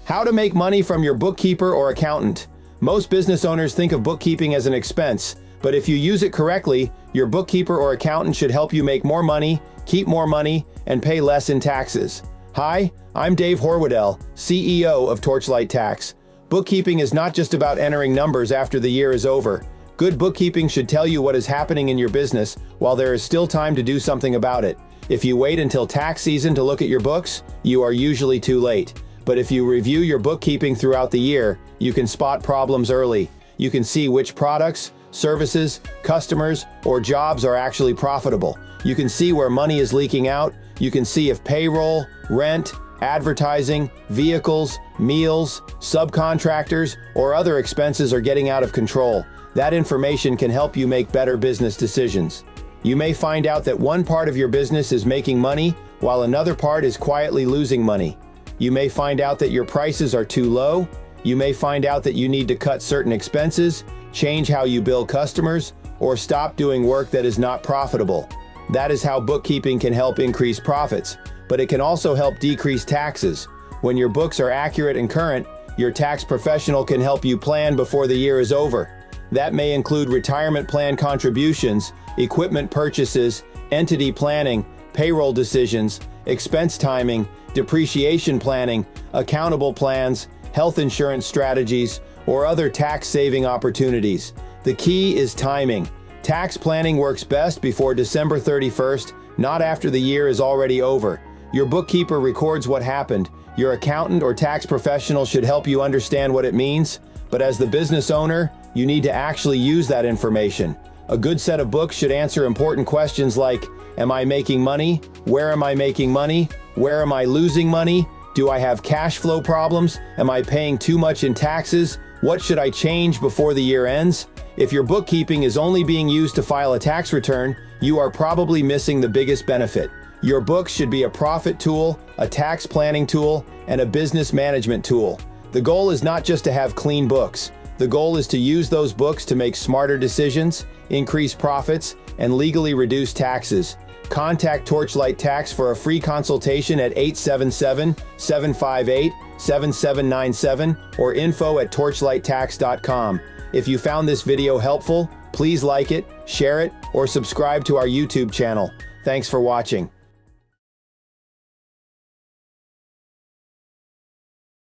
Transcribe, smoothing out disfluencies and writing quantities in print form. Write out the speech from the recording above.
How to make money from your bookkeeper or accountant. Most business owners think of bookkeeping as an expense, but if you use it correctly, your bookkeeper or accountant should help you make more money, keep more money, and pay less in taxes. Hi, I'm Dave Horwedel, CEO of Torchlight Tax. Bookkeeping is not just about entering numbers after the year is over. Good bookkeeping should tell you what is happening in your business while there is still time to do something about it. If you wait until tax season to look at your books, you are usually too late. But if you review your bookkeeping throughout the year, you can spot problems early. You can see which products, services, customers, or jobs are actually profitable. You can see where money is leaking out. You can see if payroll, rent, advertising, vehicles, meals, subcontractors, or other expenses are getting out of control. That information can help you make better business decisions. You may find out that one part of your business is making money, while another part is quietly losing money. You may find out that your prices are too low. You may find out that you need to cut certain expenses, change how you bill customers, or stop doing work that is not profitable. That is how bookkeeping can help increase profits, but it can also help decrease taxes. When your books are accurate and current, your tax professional can help you plan before the year is over. That may include retirement plan contributions, equipment purchases, entity planning, payroll decisions, expense timing, depreciation planning, accountable plans, health insurance strategies, or other tax-saving opportunities. The key is timing. Tax planning works best before December 31st, not after the year is already over. Your bookkeeper records what happened. Your accountant or tax professional should help you understand what it means, but as the business owner, you need to actually use that information. A good set of books should answer important questions like, am I making money? Where am I making money? Where am I losing money? Do I have cash flow problems? Am I paying too much in taxes? What should I change before the year ends? If your bookkeeping is only being used to file a tax return, you are probably missing the biggest benefit. Your books should be a profit tool, a tax planning tool, and a business management tool. The goal is not just to have clean books. The goal is to use those books to make smarter decisions, increase profits, and legally reduce taxes. Contact Torchlight Tax for a free consultation at 877-758-7797 or info@torchlighttax.com. If you found this video helpful, please like it, share it, or subscribe to our YouTube channel. Thanks for watching.